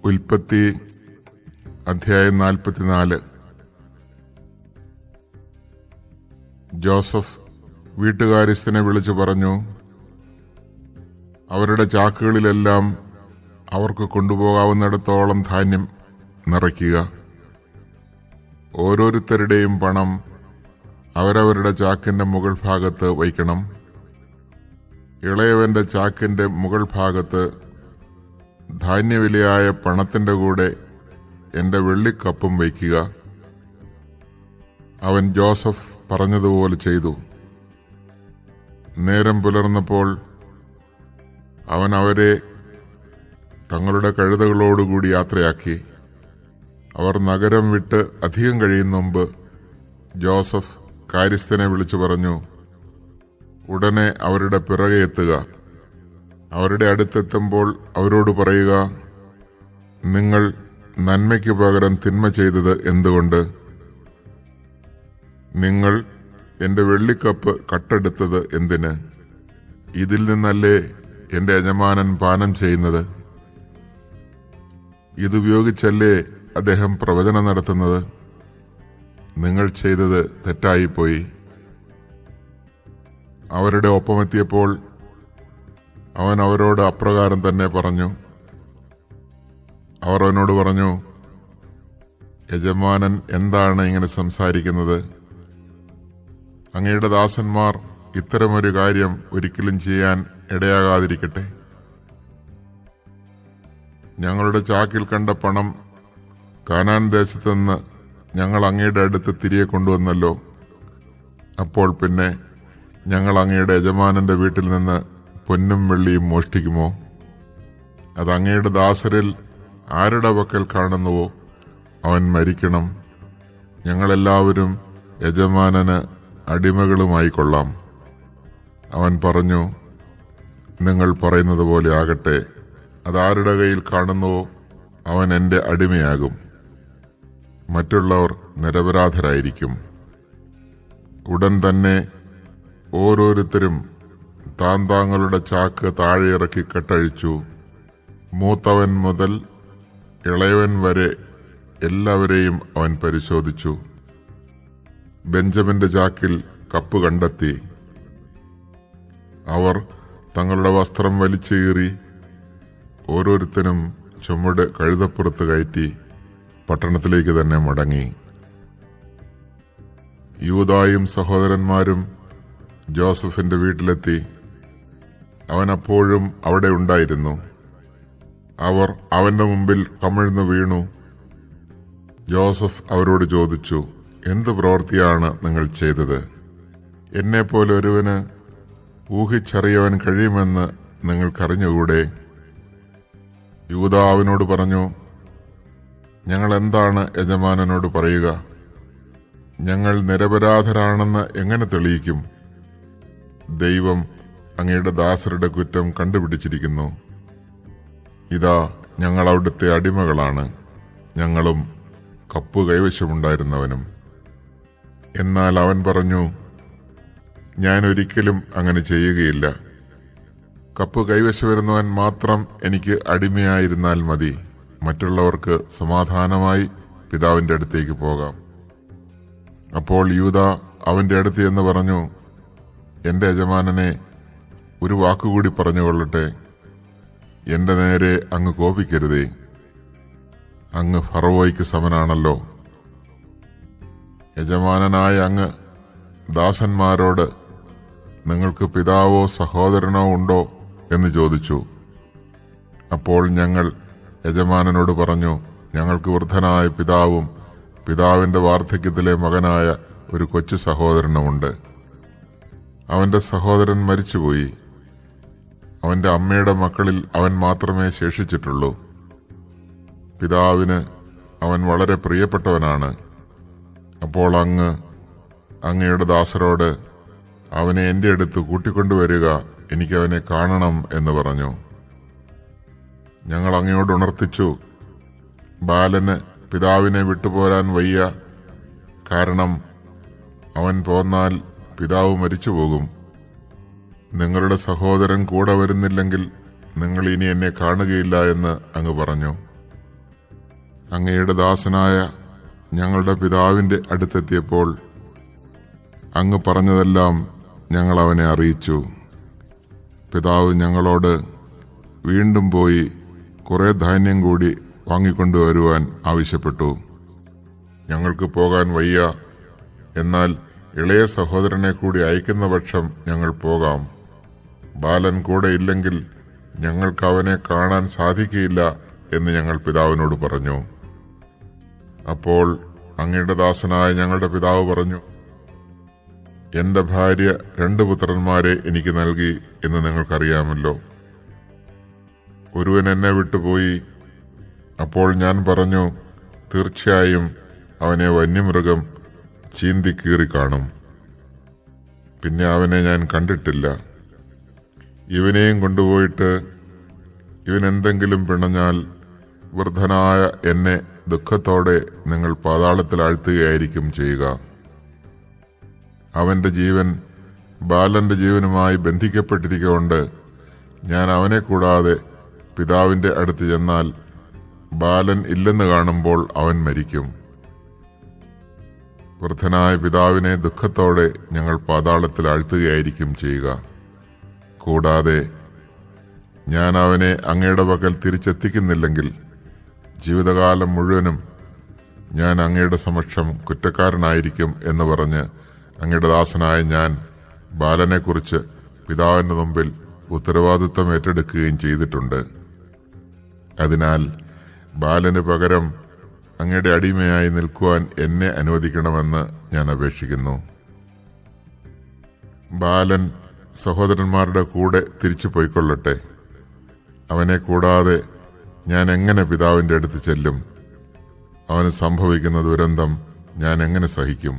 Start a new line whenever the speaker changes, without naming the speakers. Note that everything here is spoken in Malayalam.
ഉൽപ്പത്തി അധ്യായം 44. ജോസഫ് വീട്ടുകാര്യസ്ഥനെ വിളിച്ചു പറഞ്ഞു, അവരുടെ ചാക്കുകളിലെല്ലാം അവർക്ക് കൊണ്ടുപോകാവുന്നിടത്തോളം ധാന്യം നിറയ്ക്കുക. ഓരോരുത്തരുടെയും പണം അവരവരുടെ ചാക്കിന്റെ മുകൾ ഭാഗത്ത് വയ്ക്കണം. ഇളയവന്റെ ചാക്കിന്റെ മുകൾ ഭാഗത്ത് ധാന്യവിലയായ പണത്തിന്റെ കൂടെ എന്റെ വെള്ളിക്കപ്പും വയ്ക്കുക. അവൻ ജോസഫ് പറഞ്ഞതുപോലെ ചെയ്തു. നേരം പുലർന്നപ്പോൾ അവൻ അവരെ തങ്ങളുടെ കഴുതകളോടുകൂടി യാത്രയാക്കി. അവർ നഗരം വിട്ട് അധികം കഴിയും മുമ്പ് ജോസഫ് കാര്യസ്ഥനെ വിളിച്ചു പറഞ്ഞു, ഉടനെ അവരുടെ പിറകെ എത്തുക. അവരുടെ അടുത്തെത്തുമ്പോൾ അവരോട് പറയുക, നിങ്ങൾ നന്മയ്ക്ക് പകരം തിന്മ ചെയ്തത് എന്തുകൊണ്ട്? നിങ്ങൾ എന്റെ വെള്ളിക്കപ്പ് കട്ടെടുത്തത് എന്തിന്? ഇതിൽ നിന്നല്ലേ എന്റെ യജമാനൻ പാനം ചെയ്യുന്നത്? ഇതുപയോഗിച്ചല്ലേ അദ്ദേഹം പ്രവചനം നടത്തുന്നത്? നിങ്ങൾ ചെയ്തത് തെറ്റായിപ്പോയി. അവരുടെ ഒപ്പമെത്തിയപ്പോൾ അവൻ അവരോട് അപ്രകാരം തന്നെ പറഞ്ഞു. അവർ അവനോട് പറഞ്ഞു, യജമാനൻ എന്താണ് ഇങ്ങനെ സംസാരിക്കുന്നത്? അങ്ങയുടെ ദാസന്മാർ ഇത്തരമൊരു കാര്യം ഒരിക്കലും ചെയ്യാൻ ഇടയാകാതിരിക്കട്ടെ. ഞങ്ങളുടെ ചാക്കിൽ കണ്ട പണം കാനാൻ ദേശത്തുനിന്ന് ഞങ്ങൾ അങ്ങയുടെ അടുത്ത് തിരികെ കൊണ്ടുവന്നല്ലോ. അപ്പോൾ പിന്നെ ഞങ്ങൾ അങ്ങയുടെ യജമാനന്റെ വീട്ടിൽ നിന്ന് പൊന്നും വെള്ളിയും മോഷ്ടിക്കുമോ? അത് അങ്ങയുടെ ദാസരിൽ ആരുടെ പക്കൽ കാണുന്നുവോ അവൻ മരിക്കണം. ഞങ്ങളെല്ലാവരും യജമാനന് അടിമകളുമായി കൊള്ളാം. അവൻ പറഞ്ഞു, നിങ്ങൾ പറയുന്നത് പോലെ ആകട്ടെ. അതാരുടെ കയ്യിൽ കാണുന്നുവോ അവൻ എന്റെ അടിമയാകും. മറ്റുള്ളവർ നിരപരാധരായിരിക്കും. ഉടൻ തന്നെ ഓരോരുത്തരും താങ്കളുടെ ചാക്ക് താഴെയിറക്കി കെട്ടഴിച്ചു. മൂത്തവൻ മുതൽ ഇളയവൻ വരെ എല്ലാവരെയും അവൻ പരിശോധിച്ചു. ബെഞ്ചമിന്റെ ചാക്കിൽ കപ്പ് കണ്ടെത്തി. അവർ തങ്ങളുടെ വസ്ത്രം വലിച്ചീറി ഓരോരുത്തരും ചുമട് കഴുതപ്പുറത്ത് കയറ്റി പട്ടണത്തിലേക്ക് തന്നെ മടങ്ങി. യൂദായും സഹോദരന്മാരും ജോസഫിന്റെ വീട്ടിലെത്തി. അവൻ അപ്പോഴും അവിടെ ഉണ്ടായിരുന്നു. അവർ അവന്റെ മുമ്പിൽ കമിഴ്ന്നു വീണു. ജോസഫ് അവരോട് ചോദിച്ചു, എന്ത് പ്രവൃത്തിയാണ് നിങ്ങൾ ചെയ്തത്? എന്നെപ്പോലെ ഒരുവന് ഊഹിച്ചറിയാൻ കഴിയുമെന്ന് നിങ്ങൾക്കറിഞ്ഞുകൂടെ? യൂദാ അവനോട് പറഞ്ഞു, ഞങ്ങൾ എന്താണ് യജമാനനോട് പറയുക? ഞങ്ങൾ നിരപരാധരാണെന്ന് എങ്ങനെ തെളിയിക്കും? ദൈവം അങ്ങയുടെ ദാസരുടെ കുറ്റം കണ്ടുപിടിച്ചിരിക്കുന്നു. ഇതാ, ഞങ്ങൾ അവിടുത്തെ അടിമകളാണ്, ഞങ്ങളും കപ്പ് കൈവശമുണ്ടായിരുന്നവനും. എന്നാൽ അവൻ പറഞ്ഞു, ഞാൻ ഒരിക്കലും അങ്ങനെ ചെയ്യുകയില്ല. കപ്പ് കൈവശം വരുന്നവൻ മാത്രം എനിക്ക് അടിമയായിരുന്നാൽ മതി. മറ്റുള്ളവർക്ക് സമാധാനമായി പിതാവിന്റെ അടുത്തേക്ക് പോകാം. അപ്പോൾ യൂദാ അവന്റെ അടുത്ത് എന്ന് പറഞ്ഞു, എന്റെ യജമാനനെ ഒരു വാക്കുകൂടി പറഞ്ഞുകൊള്ളട്ടെ. എന്റെ നേരെ അങ്ങ് കോപിക്കരുതേ. അങ്ങ് ഫറവോയ്ക്ക് സമനാണല്ലോ. യജമാനനായ അങ്ങ് ദാസന്മാരോട് നിങ്ങൾക്ക് പിതാവോ സഹോദരനോ ഉണ്ടോ എന്ന് ചോദിച്ചു. അപ്പോൾ ഞങ്ങൾ യജമാനനോട് പറഞ്ഞു, ഞങ്ങൾക്ക് വൃദ്ധനായ പിതാവും പിതാവിന്റെ വാർദ്ധക്യത്തിലെ മകനായ ഒരു കൊച്ചു സഹോദരനുമുണ്ട്. അവന്റെ സഹോദരൻ മരിച്ചുപോയി. അവന്റെ അമ്മയുടെ മക്കളിൽ അവൻ മാത്രമേ ശേഷിച്ചിട്ടുള്ളൂ. പിതാവിന് അവൻ വളരെ പ്രിയപ്പെട്ടവനാണ്. അപ്പോൾ അങ്ങയുടെ ദാസരോട് അവനെ എന്റെ അടുത്ത് കൂട്ടിക്കൊണ്ടുവരിക, എനിക്കവനെ കാണണം എന്ന് പറഞ്ഞു. ഞങ്ങൾ അങ്ങയോട് ഉണർത്തിച്ചു, ബാലന് പിതാവിനെ വിട്ടുപോരാൻ വയ്യ. കാരണം അവൻ പോന്നാൽ പിതാവ് മരിച്ചുപോകും. നിങ്ങളുടെ സഹോദരൻ കൂടെ വരുന്നില്ലെങ്കിൽ നിങ്ങൾ ഇനി എന്നെ കാണുകയില്ല എന്ന് അങ്ങ് പറഞ്ഞു. അങ്ങയുടെ ദാസനായ ഞങ്ങളുടെ പിതാവിന്റെ അടുത്തെത്തിയപ്പോൾ അങ്ങ് പറഞ്ഞതെല്ലാം ഞങ്ങൾ അവനെ അറിയിച്ചു. പിതാവ് ഞങ്ങളോട് വീണ്ടും പോയി കുറെ ധാന്യം കൂടി വാങ്ങിക്കൊണ്ടുവരുവാൻ ആവശ്യപ്പെട്ടു. ഞങ്ങൾക്ക് പോകാൻ വയ്യ, എന്നാൽ ഇളയ സഹോദരനെ കൂടി അയക്കുന്ന പക്ഷം ഞങ്ങൾ പോകാം. ബാലൻ കൂടെ ഇല്ലെങ്കിൽ ഞങ്ങൾക്ക് അവനെ കാണാൻ സാധിക്കില്ല എന്ന് ഞങ്ങൾ പിതാവിനോട് പറഞ്ഞു. അപ്പോൾ അങ്ങയുടെ ദാസനായ ഞങ്ങളുടെ പിതാവ് പറഞ്ഞു, എന്റെ ഭാര്യ 2 പുത്രന്മാരെ എനിക്ക് നൽകി എന്ന് നിങ്ങൾക്കറിയാമല്ലോ. ഒരുവൻ എന്നെ വിട്ടുപോയി. അപ്പോൾ ഞാൻ പറഞ്ഞു, തീർച്ചയായും അവനെ വന്യമൃഗം ചീന്തിക്കീറി കാണും. പിന്നെ അവനെ ഞാൻ കണ്ടിട്ടില്ല. ഇവനെയും കൊണ്ടുപോയിട്ട് ഇവൻ എന്തെങ്കിലും പിണഞ്ഞാൽ വൃദ്ധനായ എന്നെ ദുഃഖത്തോടെ നിങ്ങൾ പാതാളത്തിൽ ആഴ്ത്തുകയായിരിക്കും ചെയ്യുക. അവന്റെ ജീവൻ ബാലന്റെ ജീവനുമായി ബന്ധിക്കപ്പെട്ടിരിക്കൊണ്ട് ഞാൻ അവനെ കൂടാതെ പിതാവിന്റെ അടുത്ത് ചെന്നാൽ ബാലൻ ഇല്ലെന്ന് കാണുമ്പോൾ അവൻ മരിക്കും. വൃദ്ധനായ പിതാവിനെ ദുഃഖത്തോടെ ഞങ്ങൾ പാതാളത്തിൽ ആഴ്ത്തുകയായിരിക്കും ചെയ്യുക. കൂടാതെ ഞാൻ അവനെ അങ്ങയുടെ പക്കൽ തിരിച്ചെത്തിക്കുന്നില്ലെങ്കിൽ ജീവിതകാലം മുഴുവനും ഞാൻ അങ്ങയുടെ സമക്ഷം കുറ്റക്കാരനായിരിക്കും എന്ന് പറഞ്ഞ് അങ്ങയുടെ ദാസനായ ഞാൻ ബാലനെക്കുറിച്ച് പിതാവിന്റെ മുമ്പിൽ ഉത്തരവാദിത്വം ഏറ്റെടുക്കുകയും ചെയ്തിട്ടുണ്ട്. അതിനാൽ ബാലന് പകരം അങ്ങയുടെ അടിമയായി നിൽക്കുവാൻ എന്നെ അനുവദിക്കണമെന്ന് ഞാൻ അപേക്ഷിക്കുന്നു. ബാലൻ സഹോദരന്മാരുടെ കൂടെ തിരിച്ചു പോയിക്കൊള്ളട്ടെ. അവനെ കൂടാതെ ഞാൻ എങ്ങനെ പിതാവിന്റെ അടുത്ത് ചെല്ലും? അവന് സംഭവിക്കുന്ന ദുരന്തം ഞാൻ എങ്ങനെ സഹിക്കും?